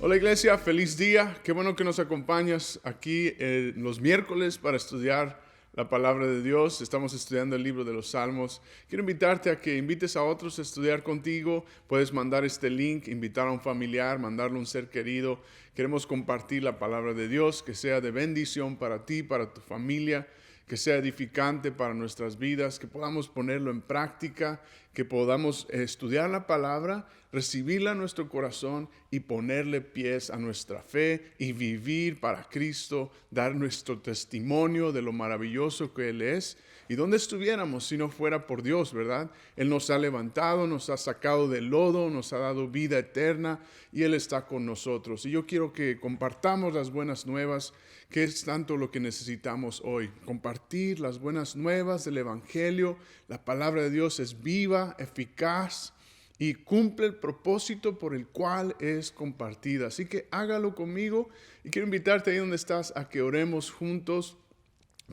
Hola iglesia, feliz día. Qué bueno que nos acompañas aquí los miércoles para estudiar la palabra de Dios. Estamos estudiando el libro de los Salmos. Quiero invitarte a que invites a otros a estudiar contigo. Puedes mandar este link, invitar a un familiar, mandarle a un ser querido. Queremos compartir la palabra de Dios, que sea de bendición para ti, para tu familia, que sea edificante para nuestras vidas, que podamos ponerlo en práctica, que podamos estudiar la palabra, recibirla en nuestro corazón y ponerle pies a nuestra fe y vivir para Cristo, dar nuestro testimonio de lo maravilloso que Él es. Y donde estuviéramos si no fuera por Dios, ¿verdad? Él nos ha levantado, nos ha sacado del lodo, nos ha dado vida eterna y Él está con nosotros. Y yo quiero que compartamos las buenas nuevas, que es tanto lo que necesitamos hoy. Compartir las buenas nuevas del Evangelio. La palabra de Dios es viva, eficaz y cumple el propósito por el cual es compartida. Así que hágalo conmigo y quiero invitarte ahí donde estás a que oremos juntos.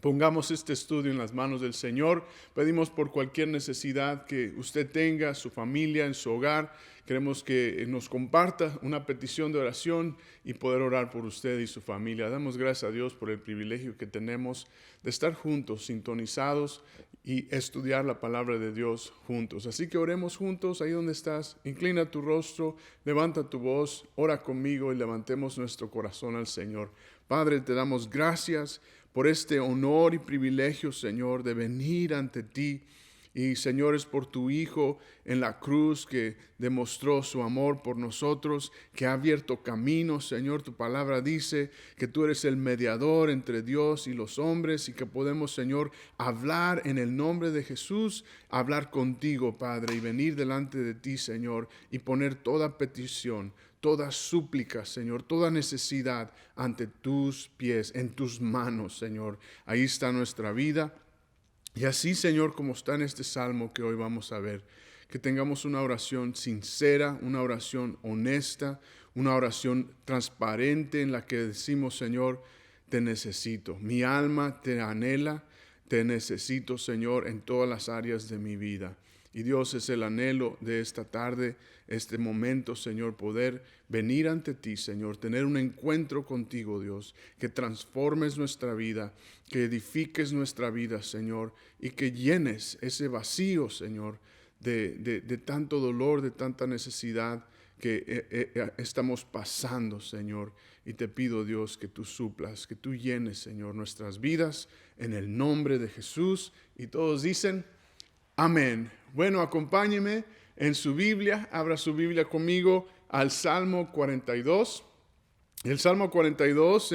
Pongamos este estudio en las manos del Señor. Pedimos por cualquier necesidad que usted tenga, su familia, en su hogar. Queremos que nos comparta una petición de oración y poder orar por usted y su familia. Damos gracias a Dios por el privilegio que tenemos de estar juntos, sintonizados y estudiar la palabra de Dios juntos. Así que oremos juntos ahí donde estás. Inclina tu rostro, levanta tu voz, ora conmigo y levantemos nuestro corazón al Señor. Padre, te damos gracias por este honor y privilegio, Señor, de venir ante ti. Y, Señor, es por tu Hijo en la cruz que demostró su amor por nosotros, que ha abierto camino. Señor, tu palabra dice que tú eres el mediador entre Dios y los hombres y que podemos, Señor, hablar en el nombre de Jesús, hablar contigo, Padre, y venir delante de ti, Señor, y poner toda petición, toda súplica, Señor, toda necesidad ante tus pies, en tus manos, Señor. Ahí está nuestra vida. Y así, Señor, como está en este salmo que hoy vamos a ver, que tengamos una oración sincera, una oración honesta, una oración transparente en la que decimos, Señor, te necesito. Mi alma te anhela, te necesito, Señor, en todas las áreas de mi vida. Y Dios, es el anhelo de esta tarde, este momento, Señor, poder venir ante ti, Señor, tener un encuentro contigo, Dios, que transformes nuestra vida, que edifiques nuestra vida, Señor, y que llenes ese vacío, Señor, de tanto dolor, de tanta necesidad que estamos pasando, Señor. Y te pido, Dios, que tú suplas, que tú llenes, Señor, nuestras vidas en el nombre de Jesús. Y todos dicen, amén. Bueno, acompáñeme en su Biblia, abra su Biblia conmigo al Salmo 42. El Salmo 42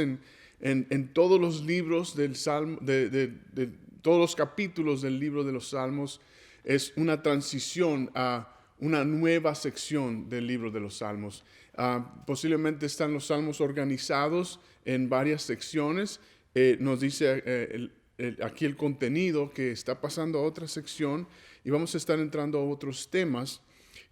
en todos los libros del Salmo, de todos los capítulos del libro de los Salmos, es una transición a una nueva sección del libro de los Salmos. Posiblemente están los Salmos organizados en varias secciones. Nos dice aquí el contenido que está pasando a otra sección y vamos a estar entrando a otros temas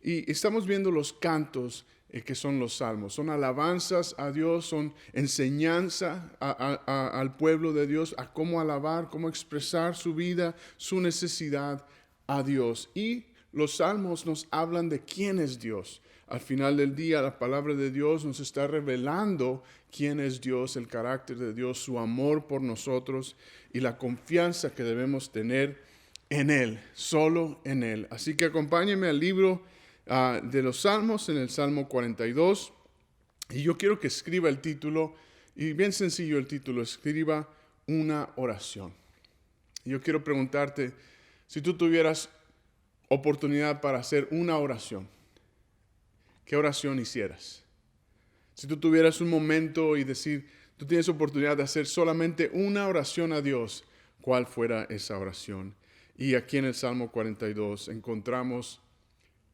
y estamos viendo los cantos que son los salmos. Son alabanzas a Dios, son enseñanza al pueblo de Dios a cómo alabar, cómo expresar su vida, su necesidad a Dios. Y los salmos nos hablan de quién es Dios. Al final del día, la palabra de Dios nos está revelando quién es Dios, el carácter de Dios, su amor por nosotros y la confianza que debemos tener en Él, solo en Él. Así que acompáñenme al libro de los Salmos, en el Salmo 42. Y yo quiero que escriba el título, y bien sencillo el título, escriba una oración. Y yo quiero preguntarte, si tú tuvieras oportunidad para hacer una oración, ¿qué oración hicieras? Si tú tuvieras un momento y decir, tú tienes oportunidad de hacer solamente una oración a Dios, ¿cuál fuera esa oración? Y aquí en el Salmo 42 encontramos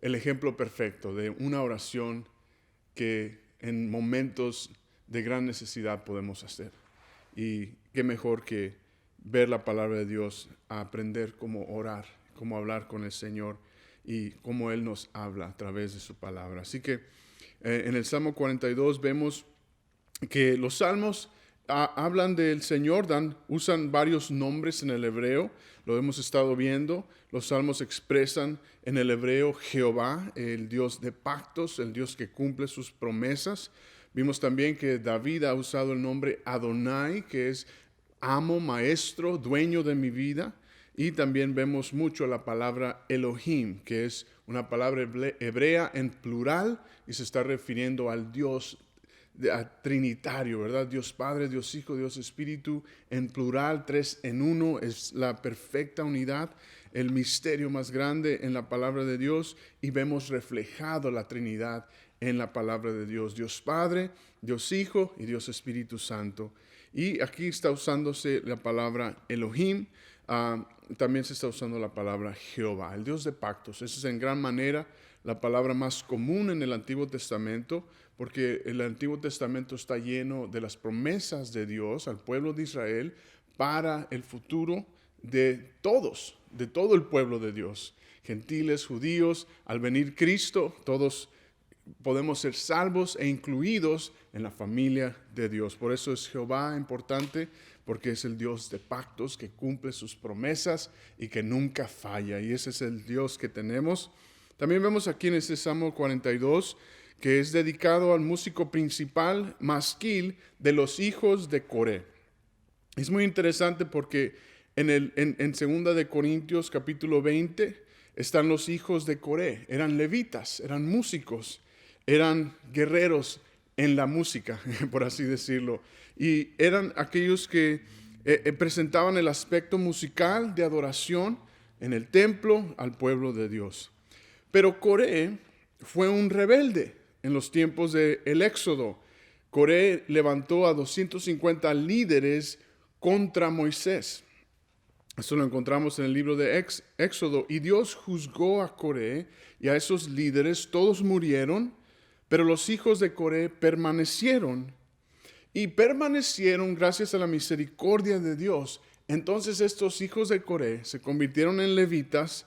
el ejemplo perfecto de una oración que en momentos de gran necesidad podemos hacer. Y qué mejor que ver la palabra de Dios, a aprender cómo orar, cómo hablar con el Señor y cómo Él nos habla a través de su palabra. Así que en el Salmo 42 vemos que los salmos hablan del Señor, usan varios nombres en el hebreo, lo hemos estado viendo. Los salmos expresan en el hebreo Jehová, el Dios de pactos, el Dios que cumple sus promesas. Vimos también que David ha usado el nombre Adonai, que es amo, maestro, dueño de mi vida. Y también vemos mucho la palabra Elohim, que es una palabra hebrea en plural y se está refiriendo al Dios trinitario, ¿verdad? Dios Padre, Dios Hijo, Dios Espíritu, en plural, tres en uno, es la perfecta unidad, el misterio más grande en la palabra de Dios, y vemos reflejado la Trinidad en la palabra de Dios, Dios Padre, Dios Hijo y Dios Espíritu Santo. Y aquí está usándose la palabra Elohim, también se está usando la palabra Jehová, el Dios de pactos. Esa es en gran manera la palabra más común en el Antiguo Testamento, porque el Antiguo Testamento está lleno de las promesas de Dios al pueblo de Israel para el futuro de todos, de todo el pueblo de Dios, gentiles, judíos. Al venir Cristo, todos podemos ser salvos e incluidos en la familia de Dios. Por eso es Jehová importante, porque es el Dios de pactos que cumple sus promesas y que nunca falla. Y ese es el Dios que tenemos. También vemos aquí en este Salmo 42 que es dedicado al músico principal masquil de los hijos de Coré. Es muy interesante porque en 2 de Corintios capítulo 20 están los hijos de Coré. Eran levitas, eran músicos, eran guerreros en la música, por así decirlo. Y eran aquellos que presentaban el aspecto musical de adoración en el templo al pueblo de Dios. Pero Coré fue un rebelde en los tiempos del Éxodo. Coré levantó a 250 líderes contra Moisés. Esto lo encontramos en el libro de Éxodo. Y Dios juzgó a Coré y a esos líderes. Todos murieron, pero los hijos de Coré permanecieron. Y permanecieron gracias a la misericordia de Dios. Entonces estos hijos de Coré se convirtieron en levitas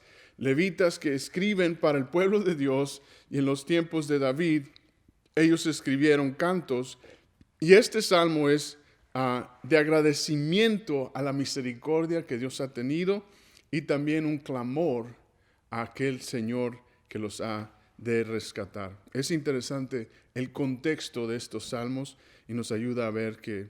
que escriben para el pueblo de Dios, y en los tiempos de David ellos escribieron cantos, y este salmo es de agradecimiento a la misericordia que Dios ha tenido y también un clamor a aquel Señor que los ha de rescatar. Es interesante el contexto de estos salmos y nos ayuda a ver qué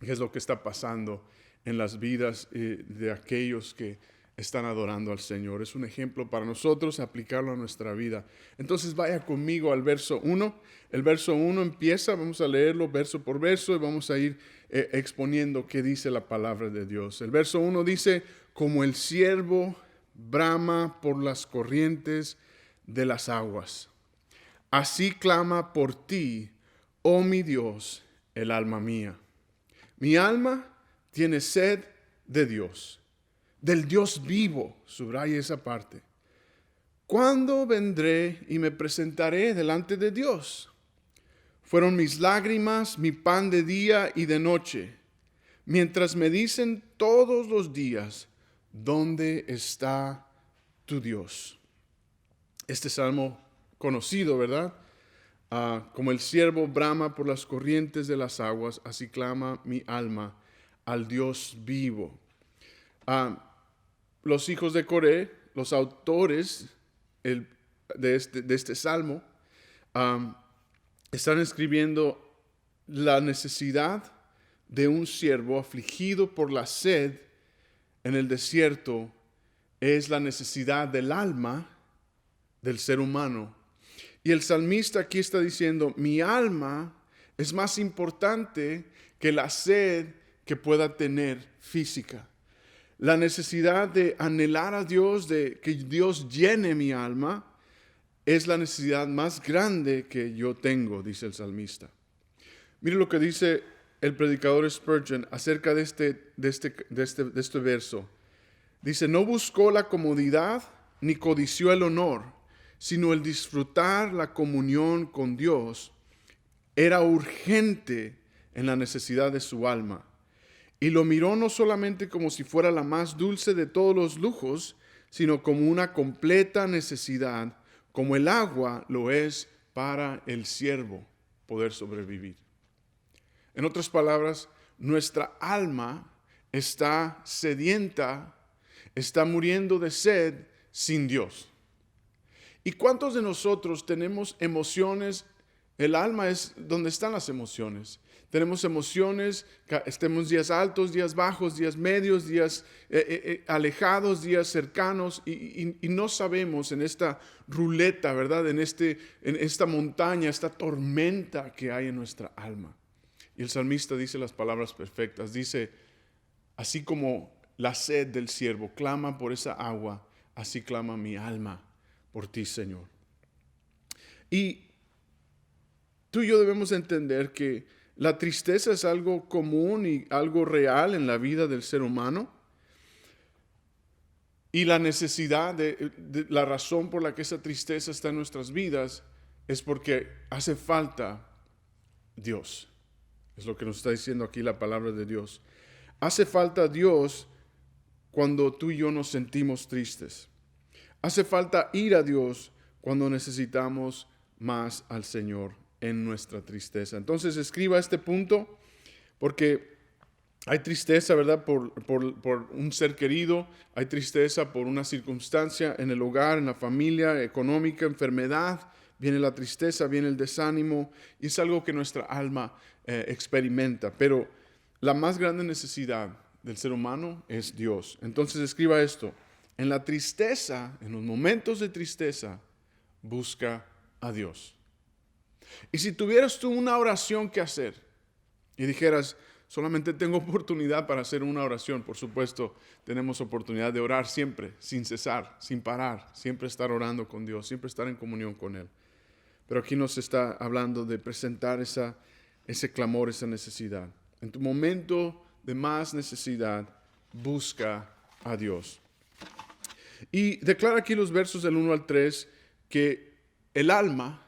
es lo que está pasando en las vidas de aquellos que están adorando al Señor. Es un ejemplo para nosotros aplicarlo a nuestra vida. Entonces vaya conmigo al verso 1. El verso 1 empieza, vamos a leerlo verso por verso y vamos a ir exponiendo qué dice la palabra de Dios. El verso 1 dice: como el ciervo brama por las corrientes de las aguas, así clama por ti, oh mi Dios, el alma mía. Mi alma tiene sed de Dios, del Dios vivo. Subraya esa parte. ¿Cuándo vendré y me presentaré delante de Dios? Fueron mis lágrimas mi pan de día y de noche, mientras me dicen todos los días: ¿dónde está tu Dios? Este salmo conocido, ¿verdad? Como el ciervo brama por las corrientes de las aguas, así clama mi alma al Dios vivo. Los hijos de Coré, los autores de este salmo, están escribiendo la necesidad de un siervo afligido por la sed en el desierto. Es la necesidad del alma del ser humano. Y el salmista aquí está diciendo: mi alma es más importante que la sed que pueda tener física. La necesidad de anhelar a Dios, de que Dios llene mi alma, es la necesidad más grande que yo tengo, dice el salmista. Mire lo que dice el predicador Spurgeon acerca de este verso. Dice: no buscó la comodidad ni codició el honor, sino el disfrutar la comunión con Dios era urgente en la necesidad de su alma. Y lo miró no solamente como si fuera la más dulce de todos los lujos, sino como una completa necesidad, como el agua lo es para el siervo poder sobrevivir. En otras palabras, nuestra alma está sedienta, está muriendo de sed sin Dios. ¿Y cuántos de nosotros tenemos emociones El alma es donde están las emociones. Tenemos emociones, estemos días altos, días bajos, días medios, días alejados, días cercanos, y no sabemos en esta ruleta, ¿verdad? En esta montaña, esta tormenta que hay en nuestra alma. Y el salmista dice las palabras perfectas, dice, así como la sed del siervo clama por esa agua, así clama mi alma por ti, Señor. Y tú y yo debemos entender que la tristeza es algo común y algo real en la vida del ser humano. Y la necesidad, la razón por la que esa tristeza está en nuestras vidas es porque hace falta Dios. Es lo que nos está diciendo aquí la palabra de Dios. Hace falta Dios cuando tú y yo nos sentimos tristes. Hace falta ir a Dios cuando necesitamos más al Señor en nuestra tristeza. Entonces escriba este punto porque hay tristeza, ¿verdad? Por un ser querido, hay tristeza por una circunstancia en el hogar, en la familia, económica, enfermedad. Viene la tristeza, viene el desánimo y es algo que nuestra alma experimenta. Pero la más grande necesidad del ser humano es Dios. Entonces escriba esto. En la tristeza, en los momentos de tristeza, busca a Dios. Y si tuvieras tú una oración que hacer y dijeras, solamente tengo oportunidad para hacer una oración, por supuesto, tenemos oportunidad de orar siempre, sin cesar, sin parar, siempre estar orando con Dios, siempre estar en comunión con Él. Pero aquí nos está hablando de presentar ese clamor, esa necesidad. En tu momento de más necesidad, busca a Dios. Y declara aquí los versos del 1 al 3 que el alma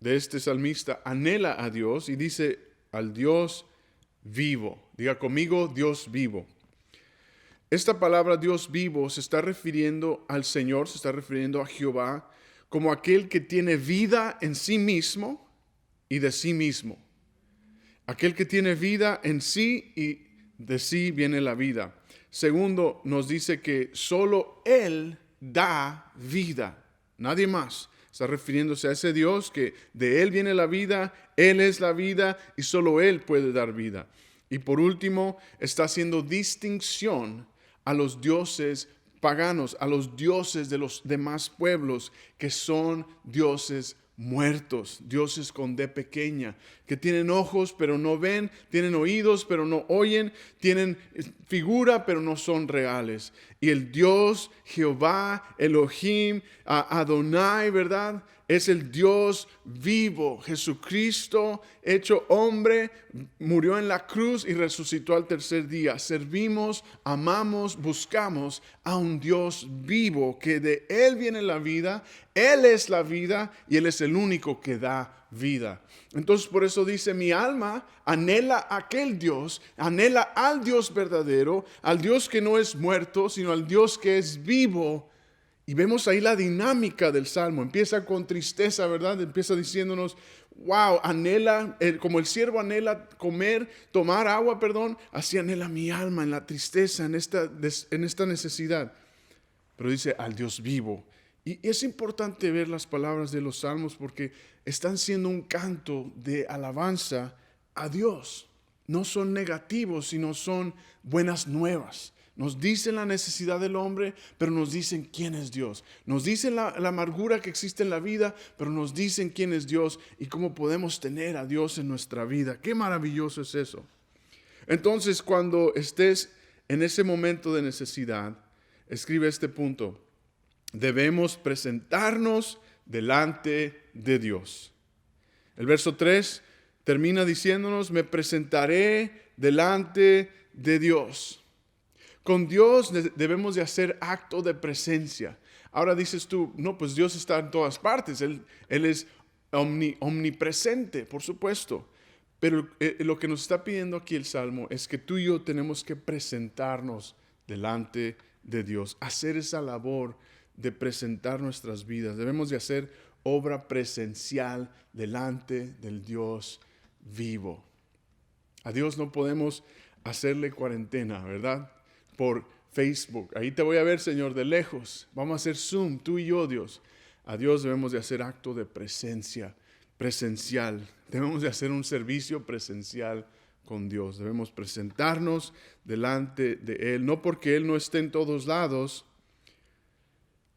de este salmista anhela a Dios y dice al Dios vivo. Diga conmigo, Dios vivo. Esta palabra Dios vivo se está refiriendo al Señor, se está refiriendo a Jehová como aquel que tiene vida en sí mismo y de sí mismo. Aquel que tiene vida en sí y de sí viene la vida. Segundo, nos dice que solo Él da vida, nadie más. Está refiriéndose a ese Dios que de Él viene la vida, Él es la vida y solo Él puede dar vida. Y por último, está haciendo distinción a los dioses paganos, a los dioses de los demás pueblos que son dioses muertos, dioses con D pequeña, que tienen ojos pero no ven, tienen oídos pero no oyen, tienen figura pero no son reales. Y el Dios Jehová, Elohim, Adonai, ¿verdad? Es el Dios vivo, Jesucristo hecho hombre, murió en la cruz y resucitó al tercer día. Servimos, amamos, buscamos a un Dios vivo, que de Él viene la vida, Él es la vida y Él es el único que da vida. Entonces por eso dice, mi alma anhela a aquel Dios, anhela al Dios verdadero, al Dios que no es muerto, sino al Dios que es vivo. Y vemos ahí la dinámica del Salmo. Empieza con tristeza, ¿verdad? Empieza diciéndonos, wow, anhela, como el siervo anhela tomar agua, así anhela mi alma en la tristeza, en esta necesidad. Pero dice, al Dios vivo. Y es importante ver las palabras de los Salmos porque están siendo un canto de alabanza a Dios. No son negativos, sino son buenas nuevas. Nos dicen la necesidad del hombre, pero nos dicen quién es Dios. Nos dicen la amargura que existe en la vida, pero nos dicen quién es Dios y cómo podemos tener a Dios en nuestra vida. Qué maravilloso es eso. Entonces, cuando estés en ese momento de necesidad, escribe este punto. Debemos presentarnos delante de Dios. El verso 3 termina diciéndonos, me presentaré delante de Dios. Con Dios debemos de hacer acto de presencia. Ahora dices tú, no, pues Dios está en todas partes. Él es omnipresente, por supuesto. Pero lo que nos está pidiendo aquí el Salmo es que tú y yo tenemos que presentarnos delante de Dios. Hacer esa labor de presentar nuestras vidas. Debemos de hacer obra presencial delante del Dios vivo. A Dios no podemos hacerle cuarentena, ¿verdad? Por Facebook. Ahí te voy a ver, Señor, de lejos. Vamos a hacer Zoom, tú y yo, Dios. A Dios debemos de hacer acto de presencia presencial. Debemos de hacer un servicio presencial con Dios. Debemos presentarnos delante de Él, no porque Él no esté en todos lados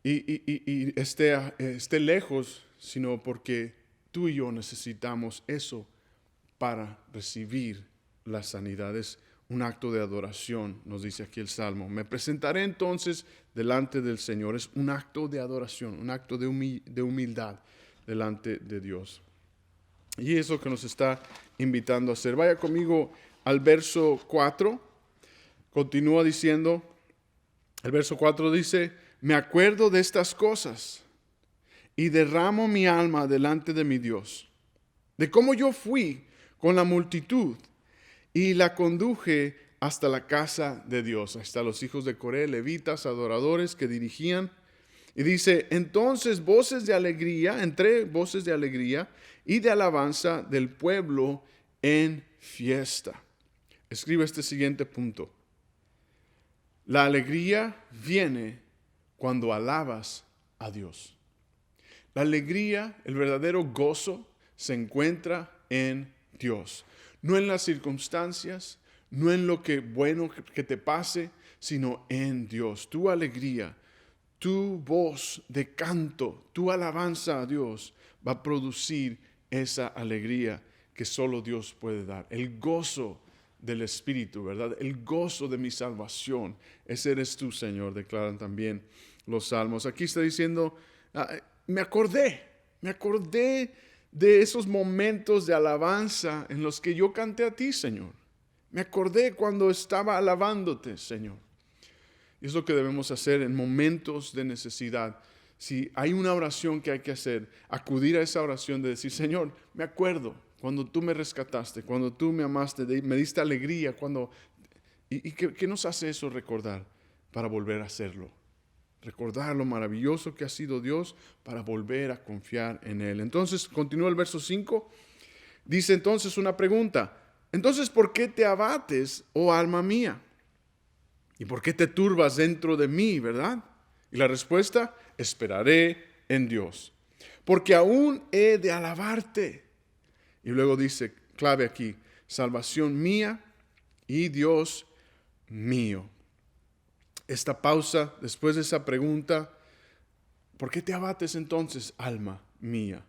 y esté lejos, sino porque tú y yo necesitamos eso para recibir la sanidad. Es un acto de adoración, nos dice aquí el Salmo. Me presentaré entonces delante del Señor. Es un acto de adoración, un acto de humildad delante de Dios. Y eso que nos está invitando a hacer. Vaya conmigo al verso 4. Continúa diciendo, el verso 4 dice, me acuerdo de estas cosas y derramo mi alma delante de mi Dios, de cómo yo fui con la multitud y la conduje hasta la casa de Dios. Ahí están los hijos de Coré, levitas, adoradores que dirigían. Y dice, entonces entre voces de alegría y de alabanza del pueblo en fiesta. Escribe este siguiente punto. La alegría viene cuando alabas a Dios. La alegría, el verdadero gozo, se encuentra en Dios. No en las circunstancias, no en lo bueno que te pase, sino en Dios. Tu alegría, tu voz de canto, tu alabanza a Dios va a producir esa alegría que solo Dios puede dar. El gozo del Espíritu, ¿verdad? El gozo de mi salvación. Ese eres tú, Señor, declaran también los salmos. Aquí está diciendo, me acordé de esos momentos de alabanza en los que yo canté a ti, Señor. Me acordé cuando estaba alabándote, Señor. Y es lo que debemos hacer en momentos de necesidad. Si hay una oración que hay que hacer, acudir a esa oración de decir, Señor, me acuerdo cuando tú me rescataste, cuando tú me amaste, me diste alegría. ¿Qué nos hace eso recordar? Para volver a hacerlo. Recordar lo maravilloso que ha sido Dios para volver a confiar en Él. Entonces, continúa el verso 5. Dice entonces una pregunta. Entonces, ¿por qué te abates, oh alma mía? ¿Y por qué te turbas dentro de mí, verdad? Y la respuesta, esperaré en Dios, porque aún he de alabarte. Y luego dice, clave aquí, salvación mía y Dios mío. Esta pausa, después de esa pregunta, ¿por qué te abates entonces, alma mía?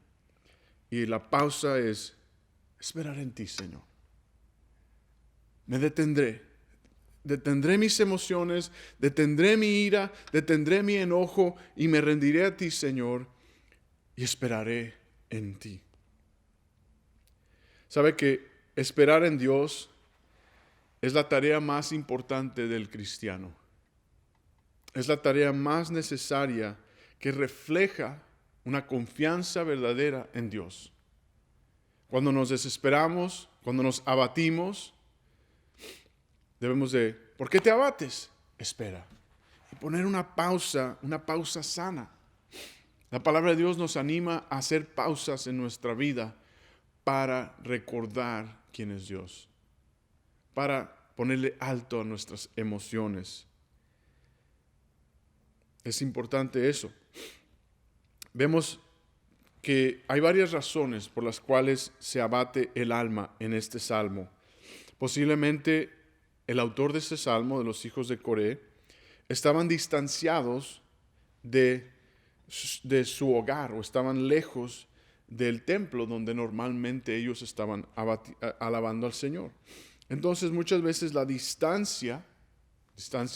Y la pausa es, esperaré en ti, Señor. Me detendré mis emociones, detendré mi ira, detendré mi enojo y me rendiré a ti, Señor, y esperaré en ti. ¿Sabe que esperar en Dios es la tarea más importante del cristiano? Es la tarea más necesaria que refleja una confianza verdadera en Dios. Cuando nos desesperamos, cuando nos abatimos, debemos de, ¿por qué te abates? Espera. Y poner una pausa sana. La palabra de Dios nos anima a hacer pausas en nuestra vida para recordar quién es Dios, para ponerle alto a nuestras emociones. Es importante eso. Vemos que hay varias razones por las cuales se abate el alma en este salmo. Posiblemente el autor de este salmo, de los hijos de Coré, estaban distanciados de su hogar o estaban lejos del templo donde normalmente ellos estaban alabando al Señor. Entonces muchas veces la distancia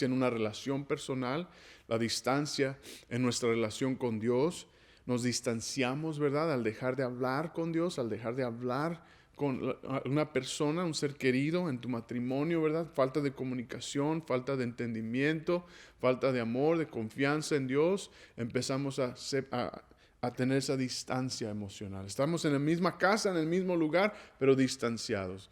en una relación personal, la distancia en nuestra relación con Dios, nos distanciamos, ¿verdad? Al dejar de hablar con Dios, al dejar de hablar con una persona, un ser querido en tu matrimonio, ¿verdad? Falta de comunicación, falta de entendimiento, falta de amor, de confianza en Dios. Empezamos a tener esa distancia emocional. Estamos en la misma casa, en el mismo lugar, pero distanciados.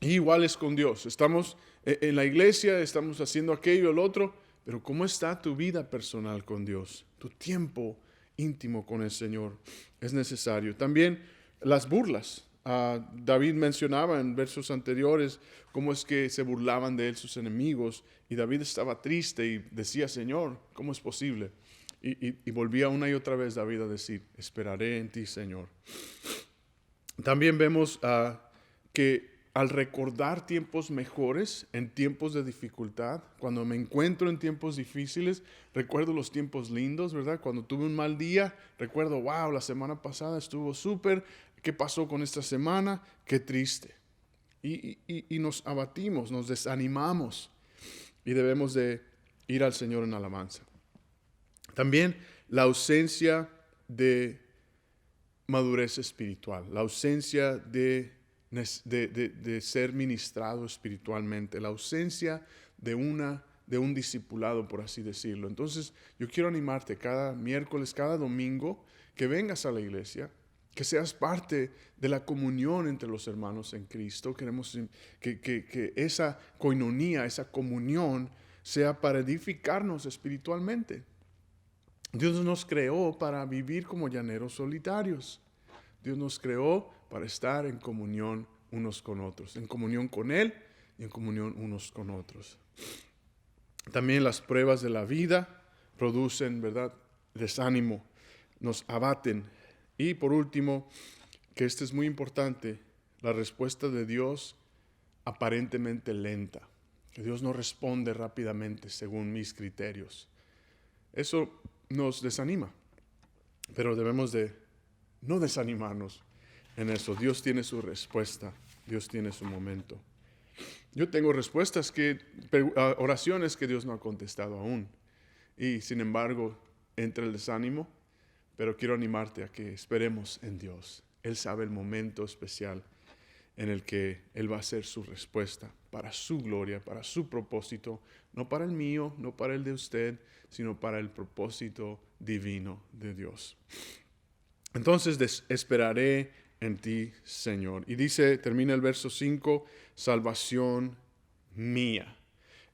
Y igual es con Dios. Estamos en la iglesia, estamos haciendo aquello, el otro, pero ¿cómo está tu vida personal con Dios? Tu tiempo íntimo con el Señor es necesario. También las burlas. David mencionaba en versos anteriores cómo es que se burlaban de él sus enemigos, y David estaba triste y decía, Señor, ¿cómo es posible? Y volvía una y otra vez David a decir, esperaré en ti, Señor. También vemos que al recordar tiempos mejores en tiempos de dificultad, cuando me encuentro en tiempos difíciles, recuerdo los tiempos lindos, ¿verdad? Cuando tuve un mal día, recuerdo, wow, la semana pasada estuvo súper, ¿qué pasó con esta semana? Qué triste. Y nos abatimos, nos desanimamos y debemos de ir al Señor en alabanza. También la ausencia de madurez espiritual, la ausencia de ser ministrado espiritualmente, la ausencia de un discipulado, por así decirlo. Entonces, yo quiero animarte cada miércoles, cada domingo, que vengas a la iglesia, que seas parte de la comunión entre los hermanos en Cristo. Queremos que esa coinonía, esa comunión, sea para edificarnos espiritualmente. Dios nos creó para vivir como llaneros solitarios. Dios nos creó para estar en comunión unos con otros, en comunión con Él y en comunión unos con otros. También las pruebas de la vida producen, ¿verdad?, desánimo, nos abaten. Y por último, que este es muy importante, la respuesta de Dios aparentemente lenta. Que Dios no responde rápidamente según mis criterios. Eso nos desanima, pero debemos de no desanimarnos en eso. Dios tiene su respuesta, Dios tiene su momento. Yo tengo respuestas, oraciones que Dios no ha contestado aún. Y sin embargo, entra el desánimo, pero quiero animarte a que esperemos en Dios. Él sabe el momento especial en el que Él va a hacer su respuesta para su gloria, para su propósito, no para el mío, no para el de usted, sino para el propósito divino de Dios. Entonces esperaré en ti, Señor. Y dice, termina el verso 5, salvación mía.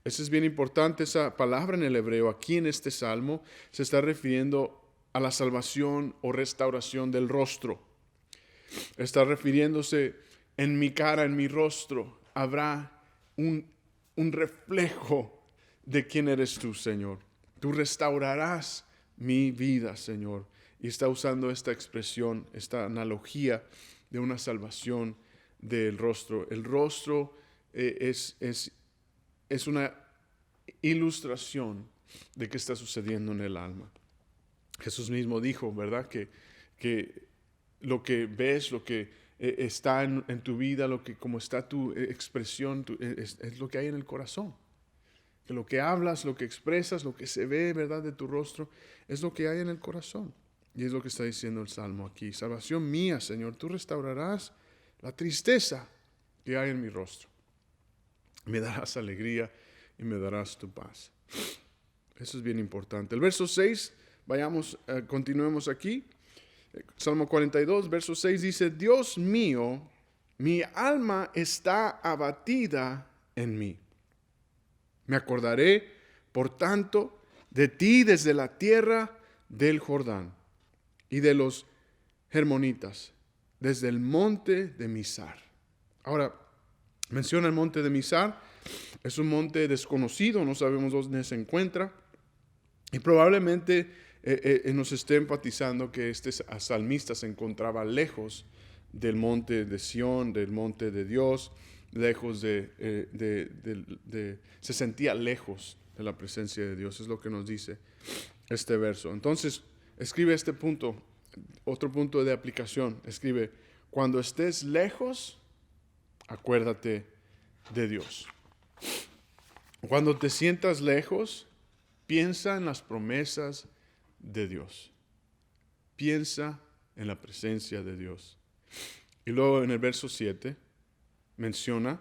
Eso es bien importante, esa palabra en el hebreo, aquí en este salmo, se está refiriendo a la salvación o restauración del rostro. Está refiriéndose en mi cara, en mi rostro, habrá un reflejo de quién eres tú, Señor. Tú restaurarás mi vida, Señor. Y está usando esta expresión, esta analogía de una salvación del rostro. El rostro es una ilustración de qué está sucediendo en el alma. Jesús mismo dijo, ¿verdad?, que lo que ves, lo que está en tu vida, como está tu expresión, es lo que hay en el corazón. Que lo que hablas, lo que expresas, lo que se ve, ¿verdad?, de tu rostro, es lo que hay en el corazón. Y es lo que está diciendo el Salmo aquí. Salvación mía, Señor, tú restaurarás la tristeza que hay en mi rostro. Me darás alegría y me darás tu paz. Eso es bien importante. El verso 6, continuemos aquí. Salmo 42, verso 6 dice, Dios mío, mi alma está abatida en mí. Me acordaré, por tanto, de ti desde la tierra del Jordán y de los Hermonitas, desde el monte de Mizar. Ahora, menciona el monte de Mizar. Es un monte desconocido, no sabemos dónde se encuentra. Y probablemente nos esté enfatizando que este salmista se encontraba lejos del monte de Sión, del monte de Dios, lejos se sentía lejos de la presencia de Dios. Es lo que nos dice este verso. Entonces, escribe este punto, otro punto de aplicación. Escribe, cuando estés lejos, acuérdate de Dios. Cuando te sientas lejos, piensa en las promesas de Dios. Piensa en la presencia de Dios. Y luego en el verso 7 menciona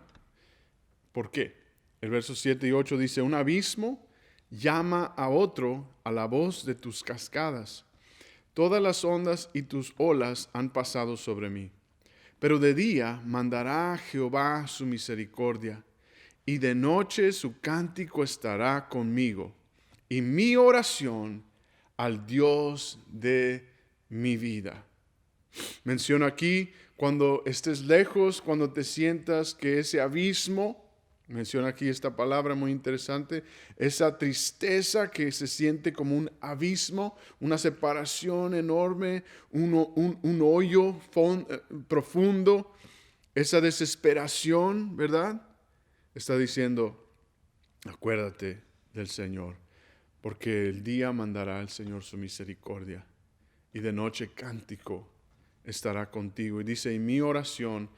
por qué. El verso 7 y 8 dice, un abismo llama a otro a la voz de tus cascadas. Todas las ondas y tus olas han pasado sobre mí. Pero de día mandará Jehová su misericordia, y de noche su cántico estará conmigo, y mi oración al Dios de mi vida. Menciona aquí, cuando estés lejos, cuando te sientas que ese abismo, Menciona aquí esta palabra muy interesante, esa tristeza que se siente como un abismo, una separación enorme, un hoyo profundo, esa desesperación, ¿verdad? Está diciendo, acuérdate del Señor, porque el día mandará el Señor su misericordia y de noche cántico estará contigo. Y dice, y mi oración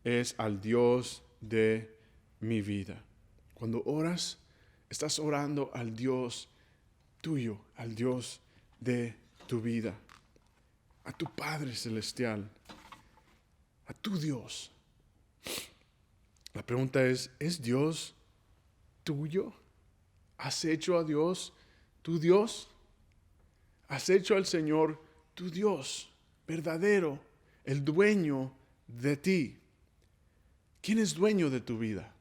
es al Dios de mi vida. Cuando oras, estás orando al Dios tuyo, al Dios de tu vida, a tu Padre Celestial, a tu Dios. La pregunta ¿es Dios tuyo? ¿Has hecho a Dios tu Dios? ¿Has hecho al Señor tu Dios verdadero, el dueño de ti? ¿Quién es dueño de tu vida?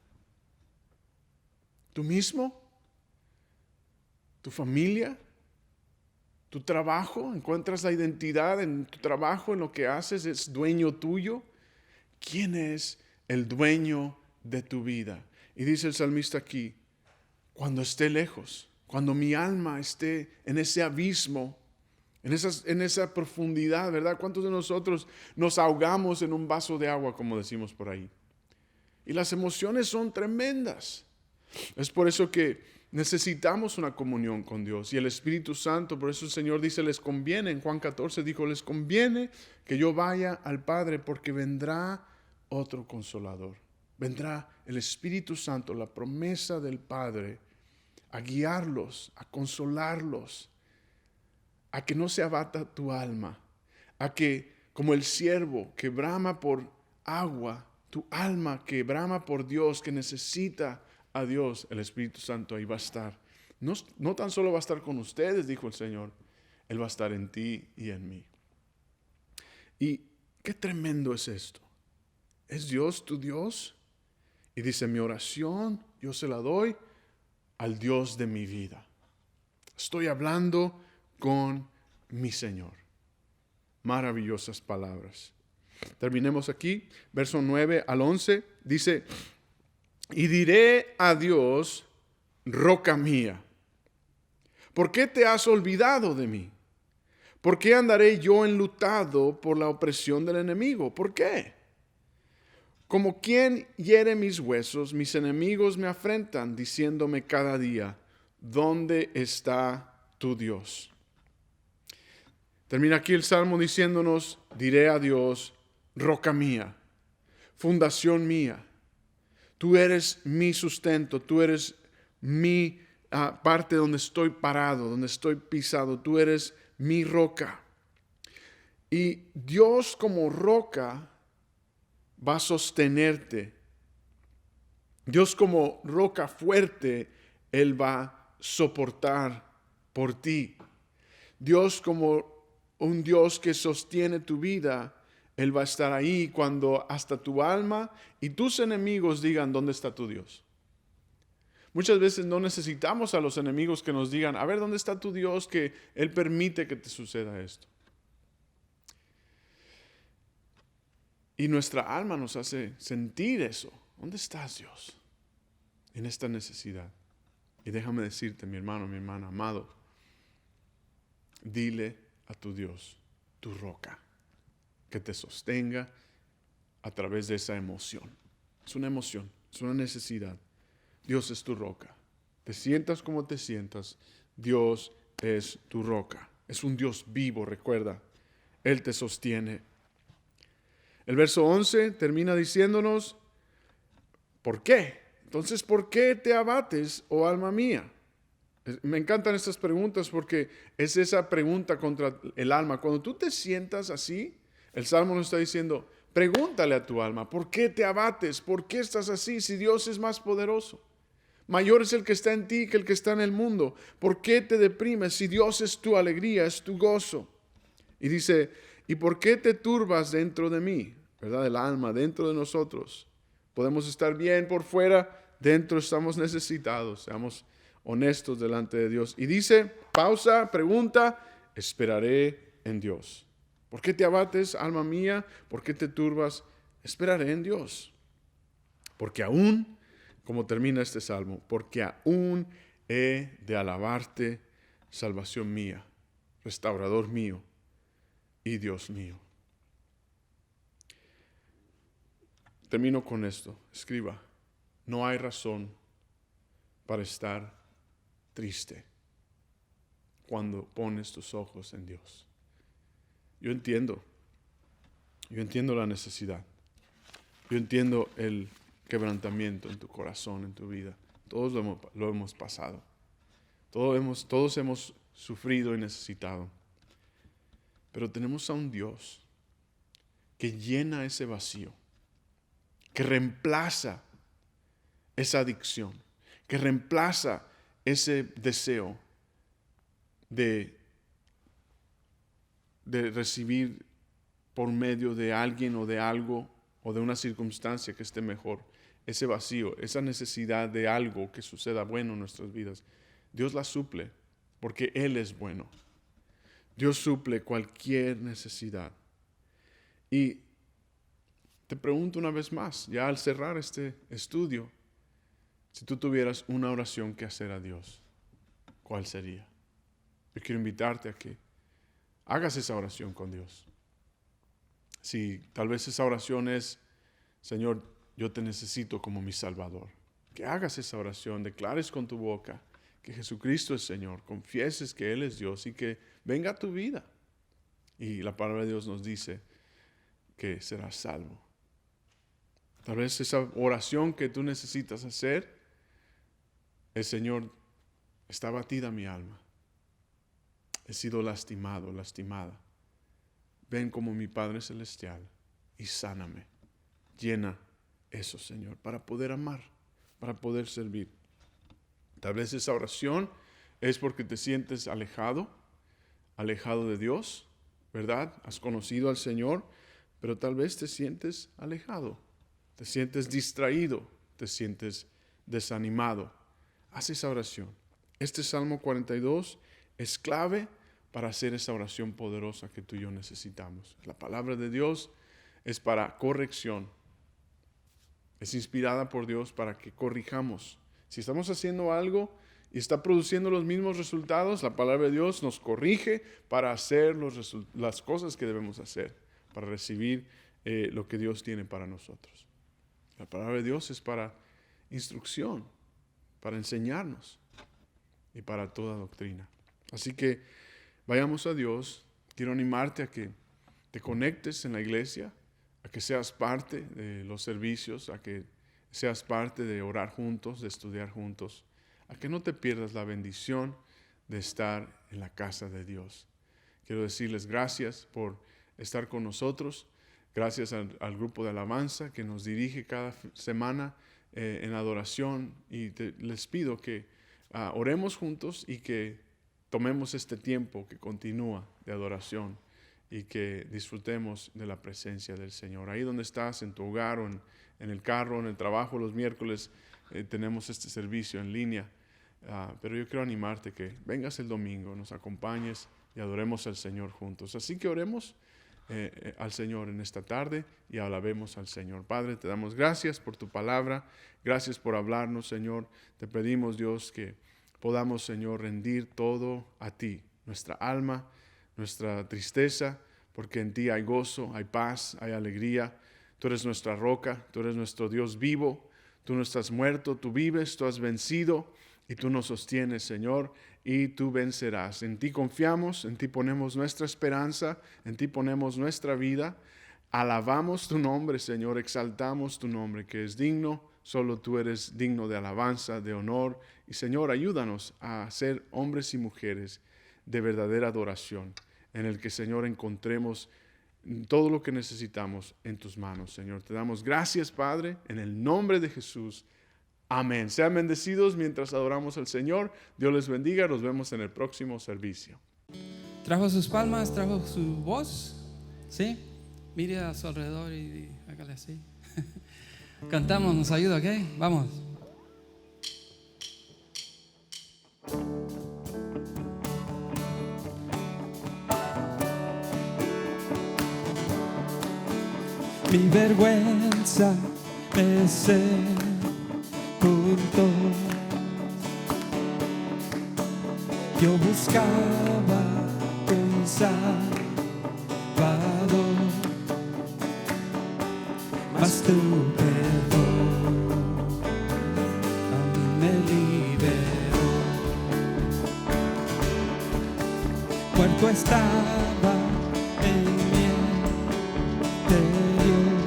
¿Tú mismo? ¿Tu familia? ¿Tu trabajo? ¿Encuentras la identidad en tu trabajo, en lo que haces? ¿Es dueño tuyo? ¿Quién es el dueño de tu vida? Y dice el salmista aquí, cuando esté lejos, cuando mi alma esté en ese abismo, en esa profundidad, ¿verdad? ¿Cuántos de nosotros nos ahogamos en un vaso de agua, como decimos por ahí? Y las emociones son tremendas. Es por eso que necesitamos una comunión con Dios y el Espíritu Santo. Por eso el Señor dice, les conviene, en Juan 14 dijo, les conviene que yo vaya al Padre porque vendrá otro consolador. Vendrá el Espíritu Santo, la promesa del Padre, a guiarlos, a consolarlos, a que no se abata tu alma, a que como el siervo que brama por agua, tu alma que brama por Dios, que necesita a Dios, el Espíritu Santo ahí va a estar. No tan solo va a estar con ustedes, dijo el Señor, Él va a estar en ti y en mí. Y qué tremendo es esto. ¿Es Dios tu Dios? Y dice, mi oración yo se la doy al Dios de mi vida. Estoy hablando con mi Señor. Maravillosas palabras. Terminemos aquí, verso 9 al 11, dice, y diré a Dios, roca mía, ¿por qué te has olvidado de mí? ¿Por qué andaré yo enlutado por la opresión del enemigo? ¿Por qué? Como quien hiere mis huesos, mis enemigos me afrentan, diciéndome cada día, ¿dónde está tu Dios? Termina aquí el Salmo diciéndonos, diré a Dios, roca mía, fundación mía. Tú eres mi sustento, tú eres mi parte donde estoy parado, donde estoy pisado. Tú eres mi roca. Y Dios como roca va a sostenerte. Dios como roca fuerte, Él va a soportar por ti. Dios como un Dios que sostiene tu vida, Él va a estar ahí cuando hasta tu alma y tus enemigos digan, ¿dónde está tu Dios? Muchas veces no necesitamos a los enemigos que nos digan, a ver, ¿dónde está tu Dios que Él permite que te suceda esto? Y nuestra alma nos hace sentir eso. ¿Dónde estás, Dios? En esta necesidad. Y déjame decirte, mi hermano, mi hermana, amado, dile a tu Dios, tu roca, que te sostenga a través de esa emoción. Es una emoción, es una necesidad. Dios es tu roca. Te sientas como te sientas, Dios es tu roca. Es un Dios vivo, recuerda. Él te sostiene. El verso 11 termina diciéndonos, ¿por qué? Entonces, ¿por qué te abates, oh alma mía? Me encantan estas preguntas porque es esa pregunta contra el alma. Cuando tú te sientas así, el Salmo nos está diciendo, pregúntale a tu alma, ¿por qué te abates? ¿Por qué estás así si Dios es más poderoso? Mayor es el que está en ti que el que está en el mundo. ¿Por qué te deprimes si Dios es tu alegría, es tu gozo? Y dice, ¿y por qué te turbas dentro de mí? ¿Verdad? El alma dentro de nosotros. Podemos estar bien por fuera, dentro estamos necesitados. Seamos honestos delante de Dios. Y dice, pausa, pregunta, esperaré en Dios. ¿Por qué te abates, alma mía? ¿Por qué te turbas? Esperaré en Dios. Porque aún como termina este salmo, porque aún he de alabarte, salvación mía, restaurador mío y Dios mío. Termino con esto. Escriba: no hay razón para estar triste cuando pones tus ojos en Dios. Yo entiendo la necesidad. Yo entiendo el quebrantamiento en tu corazón, en tu vida. Todos lo hemos pasado. Todos hemos sufrido y necesitado. Pero tenemos a un Dios que llena ese vacío, que reemplaza esa adicción, que reemplaza ese deseo de recibir por medio de alguien o de algo o de una circunstancia que esté mejor, ese vacío, esa necesidad de algo que suceda bueno en nuestras vidas. Dios la suple porque Él es bueno. Dios suple cualquier necesidad. Y te pregunto una vez más, ya al cerrar este estudio, si tú tuvieras una oración que hacer a Dios, ¿cuál sería? Yo quiero invitarte a que hagas esa oración con Dios. Si tal vez esa oración es: Señor, yo te necesito como mi Salvador. Que hagas esa oración, declares con tu boca que Jesucristo es Señor, confieses que Él es Dios y que venga a tu vida. Y la palabra de Dios nos dice que serás salvo. Tal vez esa oración que tú necesitas hacer es: Señor, está abatida mi alma. He sido lastimado, lastimada. Ven como mi Padre Celestial y sáname. Llena eso, Señor, para poder amar, para poder servir. Tal vez esa oración es porque te sientes alejado de Dios, ¿verdad? Has conocido al Señor, pero tal vez te sientes alejado, te sientes distraído, te sientes desanimado. Haz esa oración. Este Salmo 42 es clave para hacer esa oración poderosa que tú y yo necesitamos. La palabra de Dios es para corrección. Es inspirada por Dios para que corrijamos. Si estamos haciendo algo y está produciendo los mismos resultados, la palabra de Dios nos corrige para hacer las cosas que debemos hacer, para recibir lo que Dios tiene para nosotros. La palabra de Dios es para instrucción, para enseñarnos y para toda doctrina. Así que vayamos a Dios. Quiero animarte a que te conectes en la iglesia, a que seas parte de los servicios, a que seas parte de orar juntos, de estudiar juntos, a que no te pierdas la bendición de estar en la casa de Dios. Quiero decirles gracias por estar con nosotros, gracias al grupo de alabanza que nos dirige cada semana en adoración, y les pido que oremos juntos y que tomemos este tiempo que continúa de adoración y que disfrutemos de la presencia del Señor. Ahí donde estás, en tu hogar o en el carro, en el trabajo, los miércoles tenemos este servicio en línea. Pero yo quiero animarte que vengas el domingo, nos acompañes y adoremos al Señor juntos. Así que oremos al Señor en esta tarde y alabemos al Señor. Padre, te damos gracias por tu palabra. Gracias por hablarnos, Señor. Te pedimos, Dios, que podamos, Señor, rendir todo a ti, nuestra alma, nuestra tristeza, porque en ti hay gozo, hay paz, hay alegría. Tú eres nuestra roca, tú eres nuestro Dios vivo. Tú no estás muerto, tú vives, tú has vencido y tú nos sostienes, Señor, y tú vencerás. En ti confiamos, en ti ponemos nuestra esperanza, en ti ponemos nuestra vida. Alabamos tu nombre, Señor, exaltamos tu nombre, que es digno. Solo tú eres digno de alabanza, de honor. Y, Señor, ayúdanos a ser hombres y mujeres de verdadera adoración, en el que, Señor, encontremos todo lo que necesitamos en tus manos, Señor. Te damos gracias, Padre, en el nombre de Jesús. Amén. Sean bendecidos mientras adoramos al Señor. Dios les bendiga. Nos vemos en el próximo servicio. ¿Trajo sus palmas? ¿Trajo su voz? ¿Sí? Mire a su alrededor y hágale así. Cantamos, nos ayuda, ¿ok? Vamos. Mi vergüenza es ser Yo buscaba un Salvador, mas tu perdón a mí me liberó. Muerto estaba en mi interior,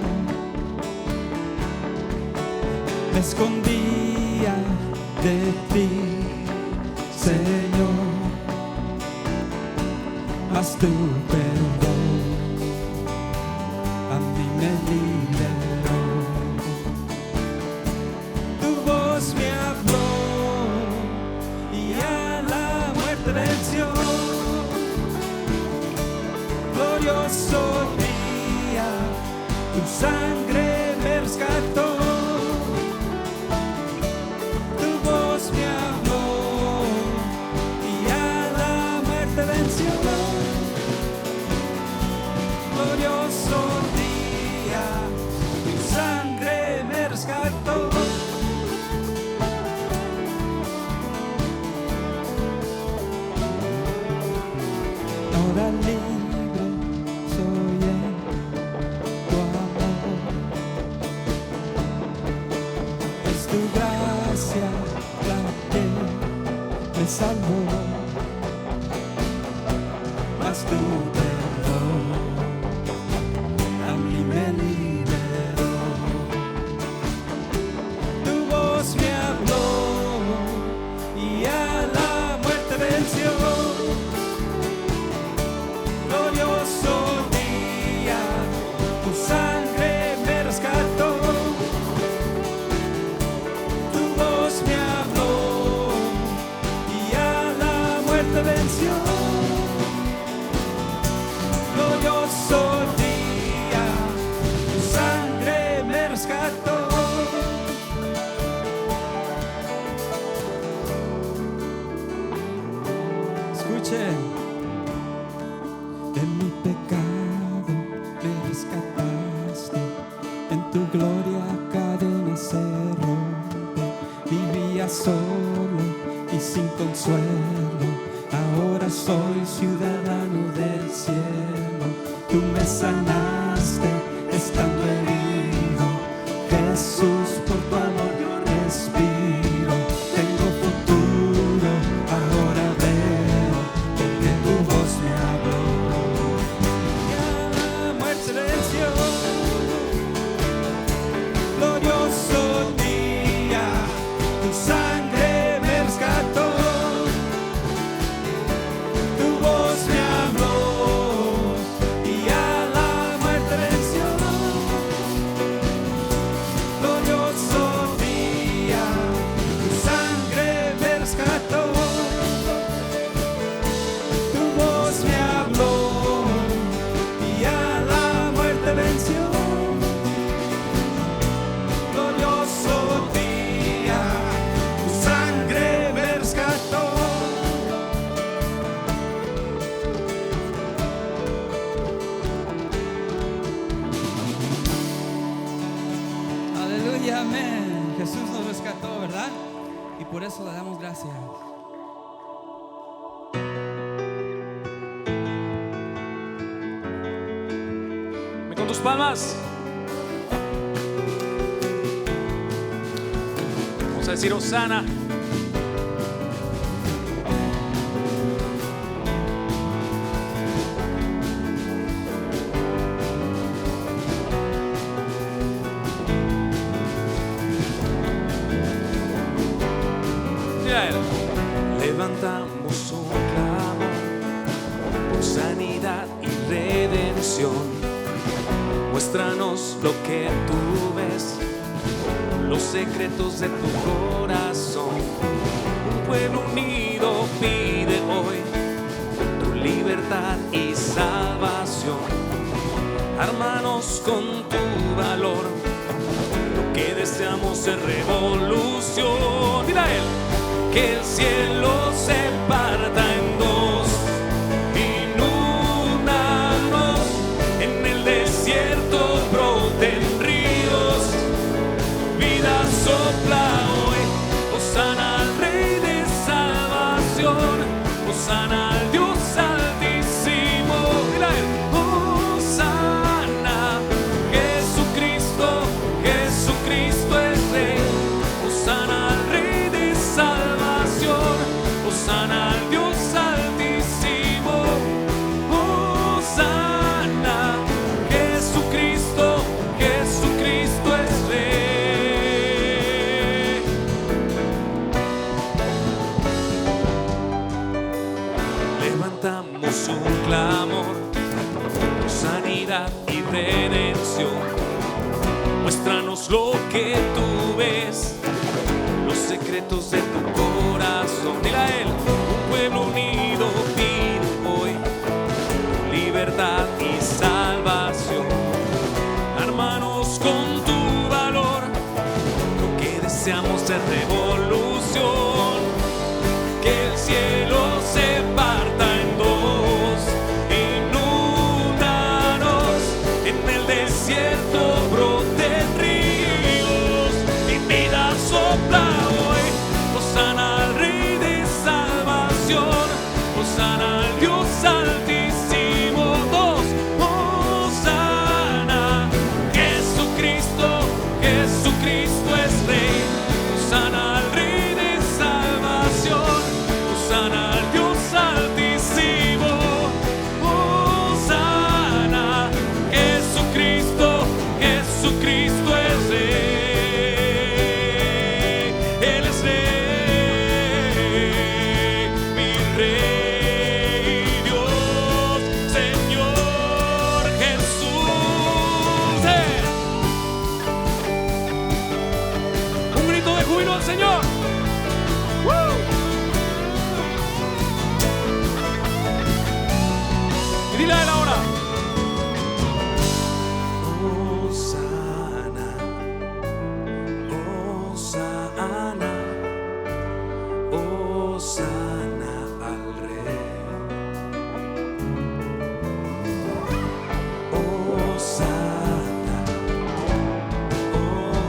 me escondía de ti, Señor, mas tu perdón a mí me liberó. Tu voz me habló y a la muerte venció. Glorioso día, tu sangre me rescató. Tu voz me habló y a la muerte venció. Glorioso día, tu sangre me rescató. Ahora libre soy en tu amor, es tu gracia la que me salvó, mas tu perdón a mí me liberó. Tu voz me habló y a la muerte venció. Glorioso día, tu sangre me rescató. Tu voz me habló y a la muerte venció. Glorioso día, tu sangre me rescató. Escuchen. De mi pecado me rescataste, en tu gloria cadena se rompe. Vivía solo y sin consuelo, ahora soy ciudadano del cielo. Tú me sanaste estando herido, Jesús, por tu amor yo respiro. Tengo futuro, ahora veo, porque tu voz me habló. Glorioso día, tu sangre me rescató. Tu voz me habló y a la muerte venció. Glorioso día, tu sangre me rescató. Tu voz me habló y a la muerte venció. Glorioso día, tu sangre me rescató. Aleluya, amén. Jesús nos rescató, ¿verdad? Y por eso le damos gracias. Con tus palmas vamos a decir Hosana. Mira él. Levantamos un clamor por sanidad y redención. Muéstranos lo que tú ves, los secretos de tu corazón. Un pueblo unido pide hoy tu libertad y salvación. Ármanos con tu valor, lo que deseamos es revolución. Mira a él, que el cielo se parta en dos, inúndanos en el desierto, broten ríos, vida sopla hoy. Hosana al Rey de salvación, sabes los secretos de tu corazón. Dile a Él, un pueblo unido pide hoy libertad y salvación. Hermanos, con tu valor, lo que deseamos es revolución. Que el cielo se parta en dos, inúndanos en el desierto, broten ríos, mi vida sopla hoy. Hosana al Rey de salvación, hosana al Dios altísimo. Dos, hosana, Jesucristo, Jesucristo es Rey. Hosana al Rey de salvación, hosana al Dios altísimo. Hosana, Jesucristo, Jesucristo es Rey. Él es Rey, mi Rey, Dios, Señor Jesús. Un grito de júbilo al Señor. Y dile a Él ahora. Hosana, Hosana, Hosana al Rey. Hosana,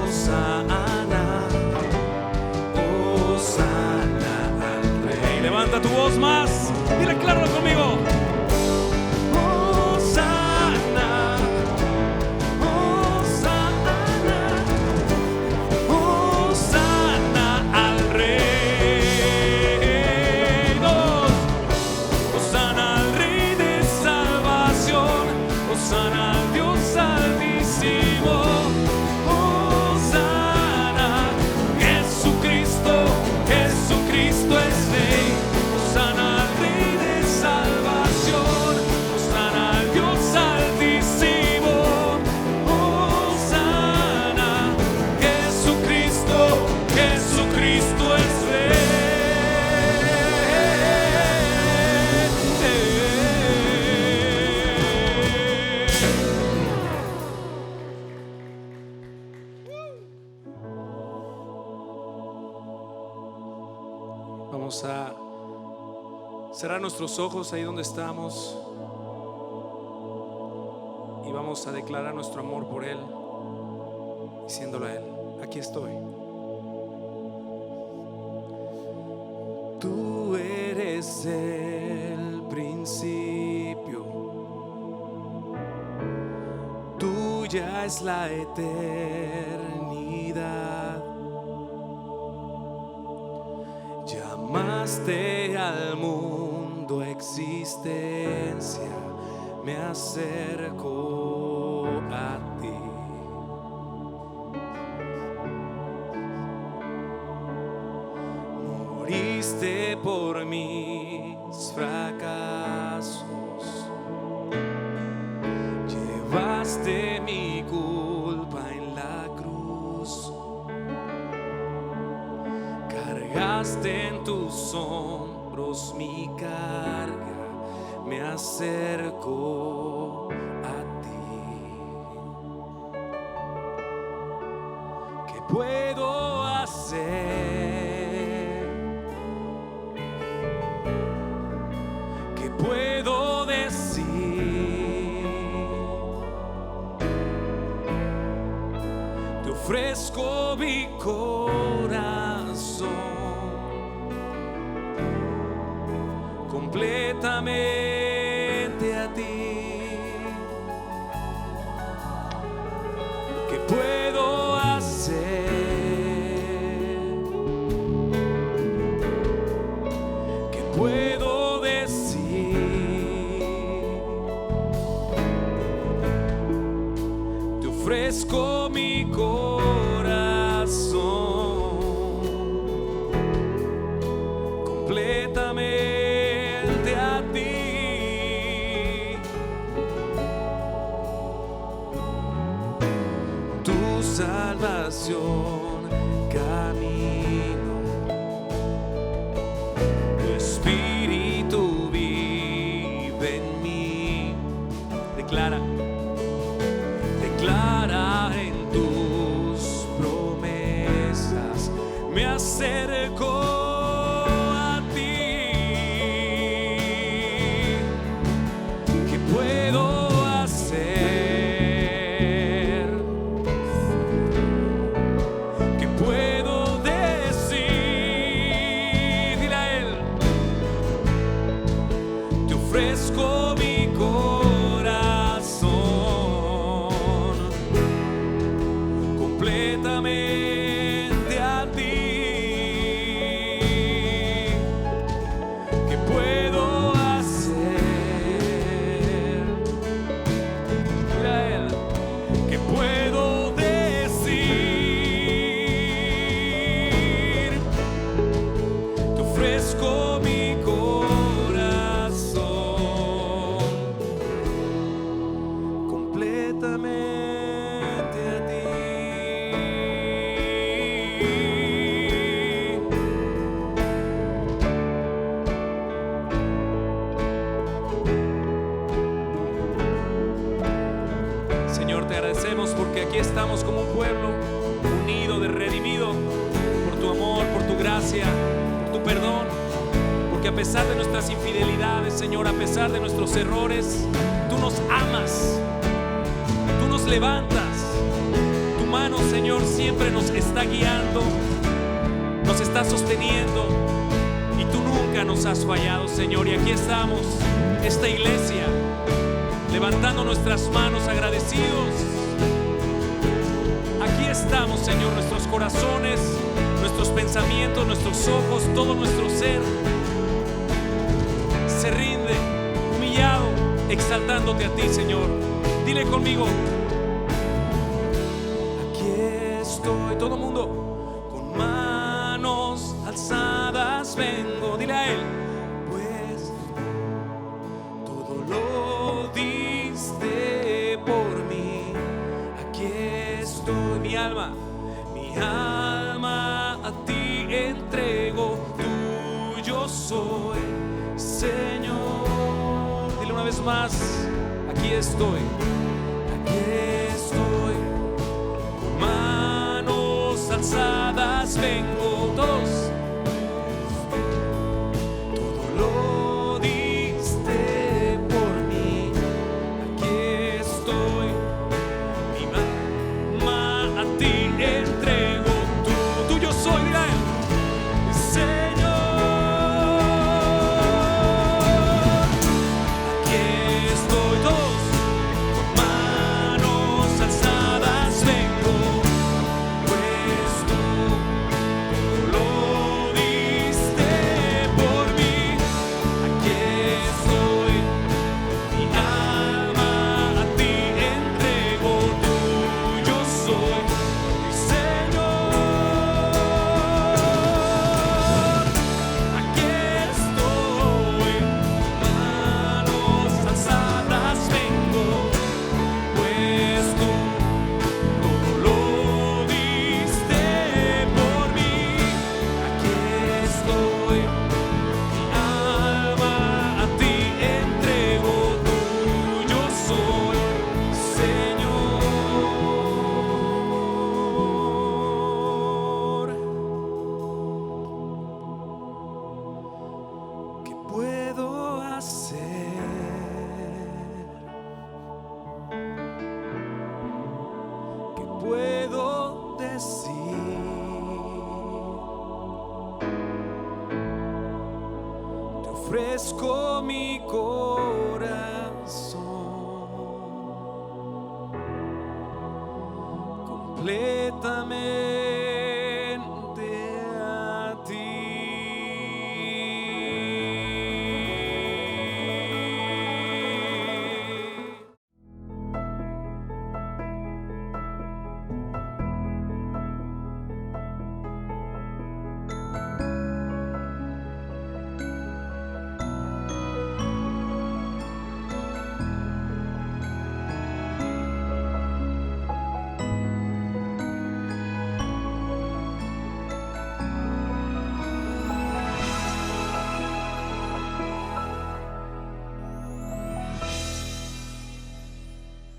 Hosana, Hosana al Rey. Levanta tu voz más y decláralo conmigo. Hosana, Hosana, Hosana al Rey. Dos, Hosana al Rey de salvación, hosana al Dios altísimo. Hosana, Jesucristo, Jesucristo es Rey. Hosana al Rey de salvación, hosana al Dios altísimo. Hosana, Jesucristo, Jesucristo es Rey. Vamos a cerrar nuestros ojos ahí donde estamos y vamos a declarar nuestro amor por Él, diciéndole a Él: aquí estoy. Tú eres el principio, tuya es la eternidad. Llamaste al mundo existencia, me acerco a ti. Moriste por mis fracasos, llevaste mi culpa en la cruz. Cargaste en tus hombros mi carga, me acerco a ti. ¿Qué puedo hacer? ¿Qué puedo decir? Te ofrezco mi corazón completamente a ti. ¿Qué puedo hacer? ¿Qué puedo decir? Te ofrezco mi corazón completamente a ti. Tu salvación porque a pesar de nuestras infidelidades, Señor, a pesar de nuestros errores, tú nos amas, tú nos levantas. Tu mano, Señor, siempre nos está guiando, nos está sosteniendo, y tú nunca nos has fallado, Señor. Y aquí estamos, esta iglesia, levantando nuestras manos agradecidos. Aquí estamos, Señor, nuestros corazones, nuestros pensamientos, nuestros ojos, todo nuestro ser se rinde, humillado, exaltándote a ti, Señor. Dile conmigo: aquí estoy. Todo el mundo, con manos alzadas vengo. Dile a Él: pues todo lo diste por mí. Aquí estoy, mi alma a ti entrego. Tuyo soy, Señor. Dile una vez más: aquí estoy, con manos alzadas vengo. Todos. Todo lo diste por mí. Aquí estoy, mi alma a ti entrego. Tuyo soy, mira, Señor. Aquí estoy, todos, con manos alzadas vengo, pues tú lo diste por mí. Aquí estoy, mi alma a ti entrego. Tuyo soy, Señor. Aquí estoy, manos alzadas vengo, pues tú todo lo diste por mí. Aquí estoy, mi alma a ti entrego. Tuyo soy, Señor. ¿Qué puedo hacer? ¿Qué puedo decir? Te ofrezco mi corazón.